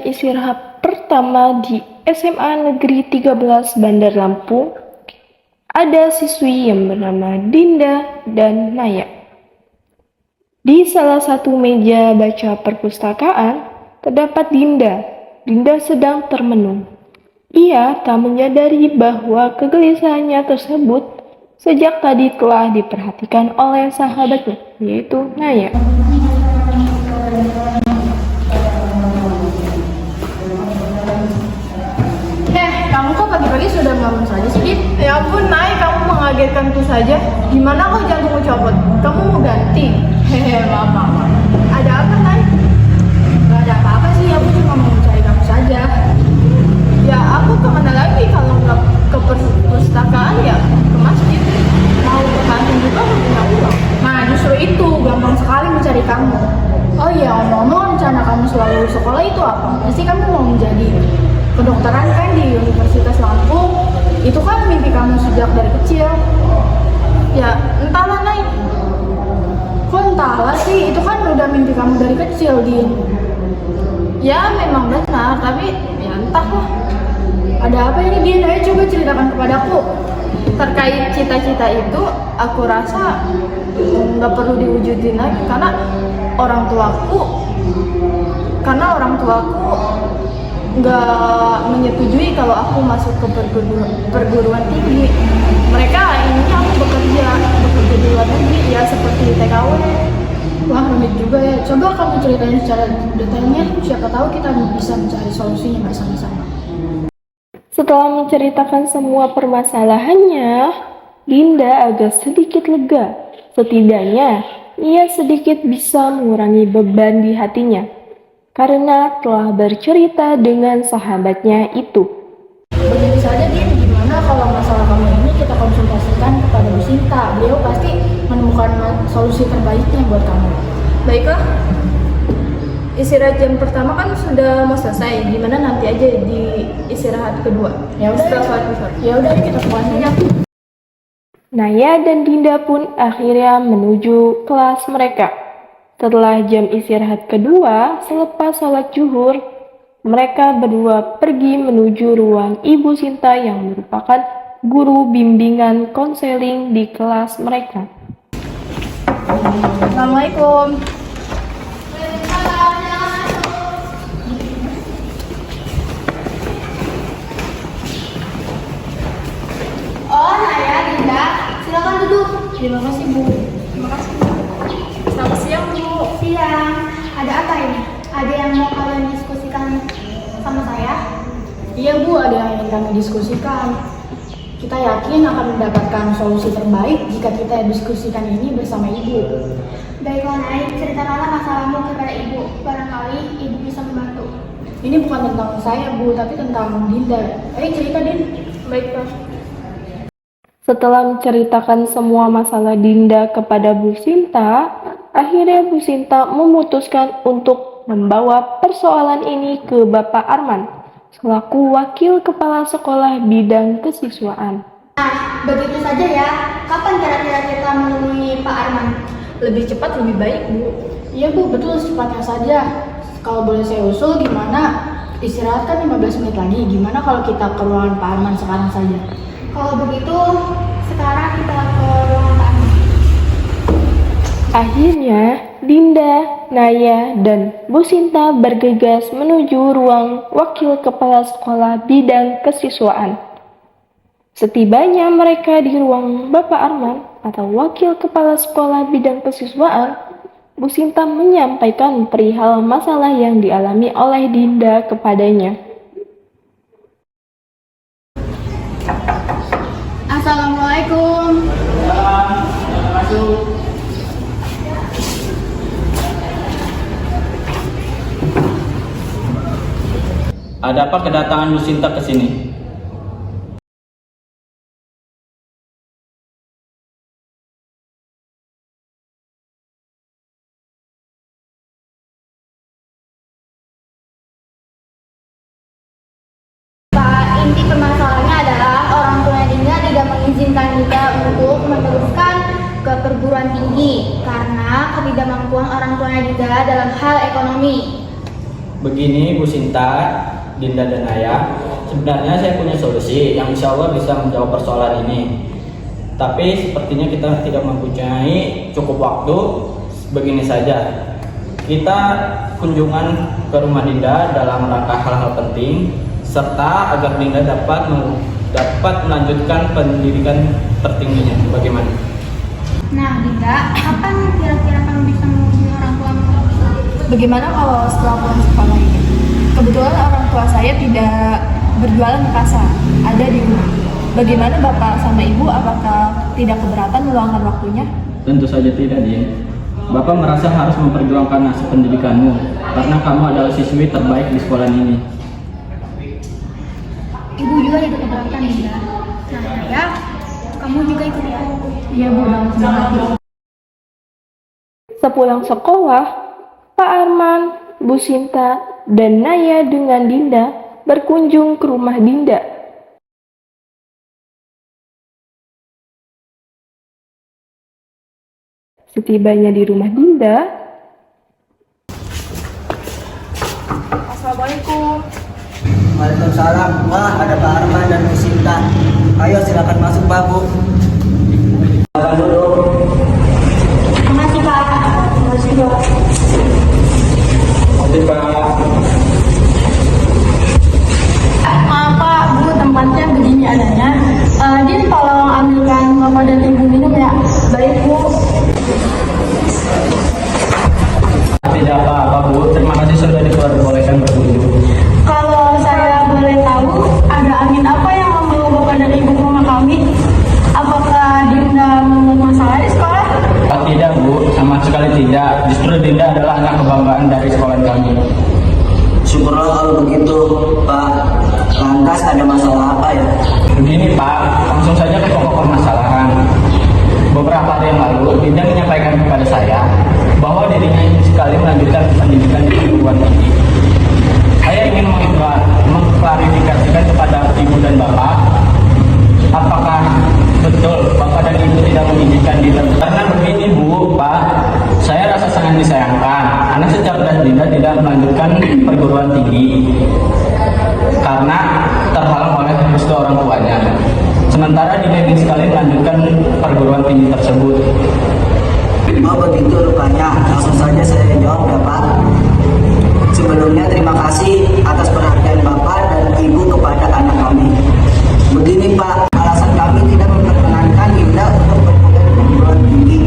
istirahat pertama di SMA Negeri 13 Bandar Lampung, ada siswi yang bernama Dinda dan Naya. Di salah satu meja baca perpustakaan, terdapat Dinda. Dinda sedang termenung. Ia tak menyadari bahwa kegelisahannya tersebut sejak tadi telah diperhatikan oleh sahabatnya, yaitu Naya. Kamu kok pagi-pagi sudah bangun saja sih, Dit? Ya ampun, Nay, kamu mengagetkanku saja. Gimana kok jantungmu copot? Kamu mau ganti? Maaf. Ada apa, Nay? Gak ada apa-apa sih, aku cuma mau mencari kamu saja. Ya, aku kemana lagi kalau nggak ke perpustakaan ya ke masjid. Mau ke kantin juga aku punya uang. Nah, justru itu, gampang sekali mencari kamu. Oh iya, ngomong-ngomong, rencana kamu selalu sekolah itu apa? Pasti kamu mau menjadi kedokteran kan di Universitas Lampung. Itu kan mimpi kamu sejak dari kecil. Ya, entahlah, Nay. Kok entahlah sih, itu kan udah mimpi kamu dari kecil, Din. Ya, memang benar, tapi ya entahlah. Ada apa ini, Din? Ayo coba ceritakan kepadaku. Terkait cita-cita itu, aku rasa nggak perlu diwujudin lagi karena orang tuaku nggak menyetujui kalau aku masuk ke perguruan tinggi. Mereka inginnya aku bekerja di luar negeri, ya seperti TKW. Wah, rumit juga ya. Coba kamu ceritain secara detailnya, siapa tahu kita bisa mencari solusinya bersama-sama. Setelah menceritakan semua permasalahannya, Dinda agak sedikit lega. Setidaknya, ia sedikit bisa mengurangi beban di hatinya karena telah bercerita dengan sahabatnya itu. Begini saja, Din, gimana kalau masalah kamu ini kita konsultasikan kepada Bu Sinta. Beliau pasti menemukan solusi terbaiknya buat kamu. Baiklah, istirahat jam pertama kan sudah mau selesai. Gimana nanti aja di istirahat kedua? Ya udah, setelah sholat zuhur. Ya udah, kita pulang saja. Naya dan Dinda pun akhirnya menuju kelas mereka. Setelah jam istirahat kedua, selepas sholat zuhur, mereka berdua pergi menuju ruang Ibu Sinta yang merupakan guru bimbingan konseling di kelas mereka. Assalamualaikum. Oh, Naya, Dinda, silakan duduk. Terima kasih, Bu. Terima kasih. Selamat siang, Bu. Siang, ada apa ini? Ada yang mau kalian diskusikan sama saya? Iya, Bu, ada yang ingin kami diskusikan. Kita yakin akan mendapatkan solusi terbaik jika kita diskusikan ini bersama Ibu. Baiklah, Naya, ceritakanlah masalahmu kepada ibu. Barangkali ibu bisa membantu. Ini bukan tentang saya, Bu, tapi tentang Dinda. Ayo cerita, Din. Baiklah. Setelah menceritakan semua masalah Dinda kepada Bu Sinta, akhirnya Bu Sinta memutuskan untuk membawa persoalan ini ke Bapak Arman, selaku Wakil Kepala Sekolah Bidang Kesiswaan. Nah, begitu saja ya. Kapan kira-kira kita menemui Pak Arman? Lebih cepat lebih baik, Bu. Iya, Bu, betul, secepatnya saja. Kalau boleh saya usul, gimana? Istirahat kan 15 menit lagi. Gimana kalau kita ke ruangan Pak Arman sekarang saja? Kalau begitu, sekarang kita ke ruangan Pak Arman. Akhirnya, Dinda, Naya, dan Bu Sinta bergegas menuju ruang Wakil Kepala Sekolah Bidang Kesiswaan. Setibanya mereka di ruang Bapak Arman atau Wakil Kepala Sekolah Bidang Kesiswaan, Bu Sinta menyampaikan perihal masalah yang dialami oleh Dinda kepadanya. Assalamualaikum. Ada apa kedatangan Bu Sinta ke sini? Pak, inti permasalahannya adalah orang tua Dinda tidak mengizinkan Dinda untuk meneruskan ke perguruan tinggi karena ketidakmampuan orang tua Dinda dalam hal ekonomi. Begini Bu Sinta, Dinda dan Ayah, sebenarnya saya punya solusi yang insya Allah bisa menjawab persoalan ini. Tapi sepertinya kita tidak mempunyai cukup waktu. Begini saja, kita kunjungan ke rumah Dinda dalam rangka hal-hal penting, serta agar Dinda dapat melanjutkan pendidikan tertingginya. Bagaimana? Nah, Dinda, kapan kira-kira kamu bisa menghubungi orang tua? Bagaimana kalau setelah pulang sekolah ini? Kebetulan orang tua saya tidak berjualan di pasar, ada di rumah. Bagaimana Bapak sama Ibu, apakah tidak keberatan meluangkan waktunya? Tentu saja tidak, Din. Bapak merasa harus memperjuangkan nasib pendidikanmu karena kamu adalah siswi terbaik di sekolah ini. Ibu juga tidak keberatan, Dinda. Nah, ya, kamu juga ikut ya? Iya Bu, dalam semangat. Sepulang sekolah, Pak Arman, Bu Sinta, dan Naya dengan Dinda berkunjung ke rumah Dinda. Setibanya di rumah Dinda, Assalamualaikum. Waalaikumsalam. Wah, ada Pak Arman dan Bu Sinta. Ayo silakan masuk Pak Bu. Silakan duduk. Makasih, Pak. Makasih, Pak. Oke Pak. Maaf Pak, Bu, tempatnya begini adanya. Din, tolong ambilkan Bapak dan Ibu minum ya. Baik Bu. Tidak apa-apa Bu, terima kasih sudah diperbolehkan berkunjung. Kalau saya boleh tahu, ada angin apa yang membawa Bapak dan Ibu ke rumah kami? Apakah Dinda membuat masalah di sekolah? Tidak Bu, sama sekali tidak. Justru Dinda adalah anak kebanggaan dari sekolah kami. Syukurlah kalau begitu Pak. Lantas ada masalah apa ya? Begini Pak, langsung saja ke pokok permasalahan. Beberapa hari yang lalu, Dinda menyampaikan kepada saya bahwa dirinya ingin sekali melanjutkan pendidikan di perguruan tinggi. Saya ingin mengklarifikasikan kepada Ibu dan Bapak, apakah betul Bapak dan Ibu tidak mengizinkan Dinda? Karena begini Bu, Pak, saya rasa sangat disayangkan anak secerdas Dinda tidak melanjutkan perguruan tinggi karena terhalang oleh restu orang tuanya. Sementara Dinda ingin sekali melanjutkan perguruan tinggi tersebut. Oh begitu rupanya. Langsung saja saya jawab ya Pak. Sebelumnya terima kasih atas perhatian Bapak dan Ibu kepada anak kami. Begini Pak, alasan kami tidak memperkenankan Dinda untuk berkuliah di perguruan tinggi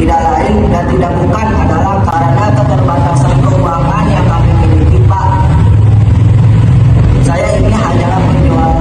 tidak lain dan tidak bukan adalah karena keterbatasan keuangan yang kami miliki Pak. Saya ini hanyalah penjual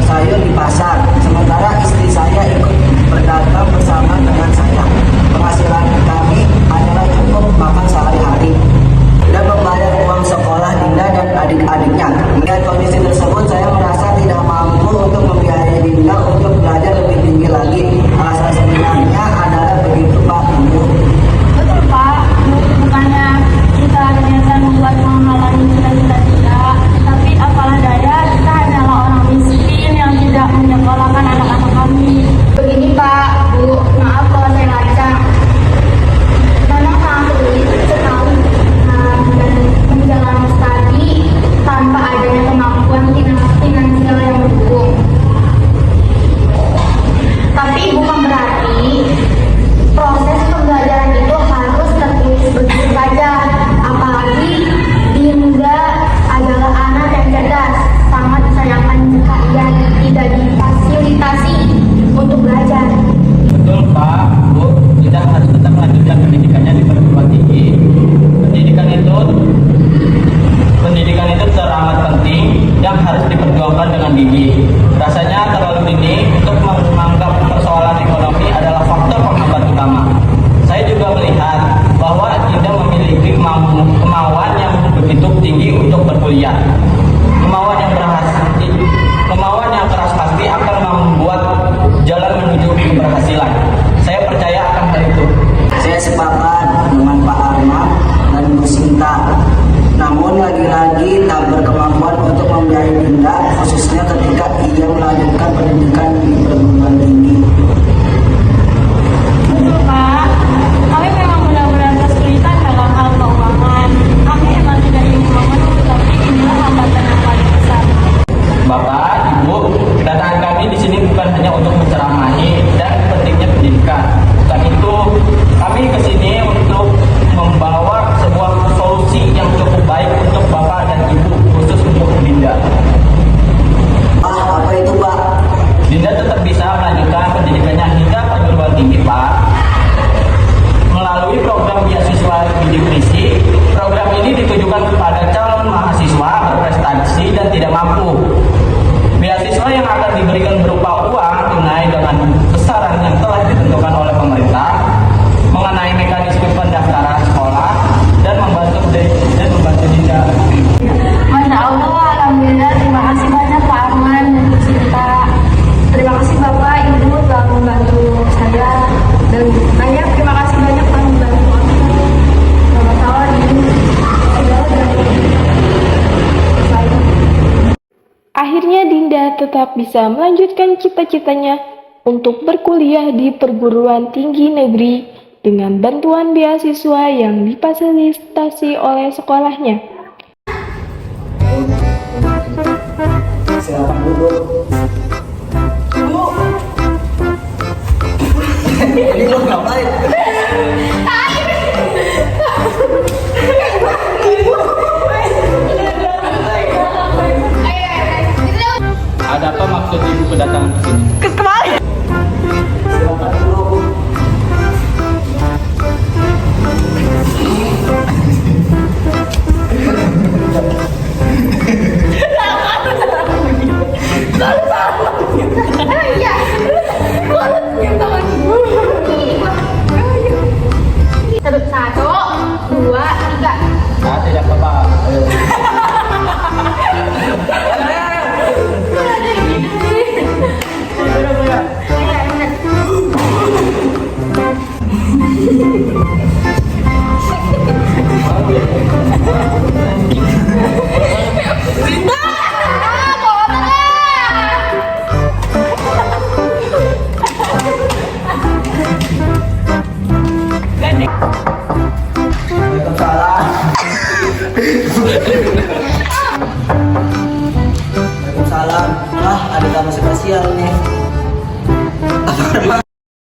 sayur di pasar, sementara istri saya ikut berdagang bersama dengan saya. Penghasilan kami hanyalah cukup makan sehari-hari dan membayar uang sekolah Dinda dan adik-adiknya. Melihat kondisi tersebut, saya merasa tidak mampu untuk membiayai Dinda untuk belajar lebih tinggi lagi. Alasan sebenarnya adalah begitu Pak Ibu. Betul Pak, bukannya kita ternyata membuat menghalangi cita-cita kita, tapi apalah daya, kita adalah orang miskin yang tidak menyekolahkan anak-anak kami. Begini, Pak, Bu, maaf kalau saya lancang. Memang sangat sulit sekali dan menjalani studi tanpa adanya kemampuan finansial yang mendukung. Tapi bukan berarti proses pembelajaran itu harus tertulis begitu saja. Apalagi Dinda adalah anak yang cerdas, sangat disayangkan jika ia tidak difasilitasi untuk belajar. Betul Pak, Bu, kita harus tetap melanjutkan pendidikannya di perguruan tinggi. Pendidikan itu teramat penting yang harus diperjuangkan dengan gigih. Rasanya terlalu dini untuk menganggap persoalan ekonomi adalah faktor penghambat utama. Saya juga melihat bahwa Dinda memiliki kemauan yang begitu tinggi untuk berkuliah. Kemauan yang keras pasti akan membuat jalan menuju keberhasilan. Saya percaya akan hal itu. Saya sepakat dengan Pak Arman dan Bu Sinta. Namun lagi-lagi tak berkemampuan untuk membiayai Dinda, khususnya ketika ia melanjutkan pendidikan di perguruan tinggi. Betul Pak, kami memang benar-benar kesulitan dalam hal keuangan. Kami memang tidak ingin memenuhi hanya untuk menceramahi dan pentingnya pendidikan. Dan itu kami kesini untuk membawa sebuah solusi yang cukup baik untuk Bapak dan Ibu, khusus untuk Dinda. Apa itu, Pak? Dinda tetap bisa melanjutkan pendidikannya hingga perguruan tinggi, Pak. Melalui program beasiswa bidik misi, program ini ditujukan kepada calon mahasiswa berprestasi dan tidak mampu. Beasiswa yang akan diberikan berupa uang tunai dengan besaran yang telah ditentukan oleh pemerintah mengenai mekanisme pendaftaran sekolah dan membantu Dinda. Masya Allah, Alhamdulillah, terima kasih banyak Pak Arman untuk cerita. Terima kasih Bapak, Ibu telah membantu saya. Dan saya terima kasih banyak telah membantu aku. Sama-sama ini segala dari saya. Akhirnya Dinda tetap bisa melanjutkan cita-citanya untuk berkuliah di perguruan tinggi negeri dengan bantuan beasiswa yang difasilitasi oleh sekolahnya. Silakan duduk. Ini lo ngapain? Ada apa maksud Ibu kedatangan ke sini? Silakan duduk. Satu, dua, tiga. Tidak apa-apa. Ayo. Waalaikumsalam. Waalaikumsalam. Wah, ada tamu spesial nih.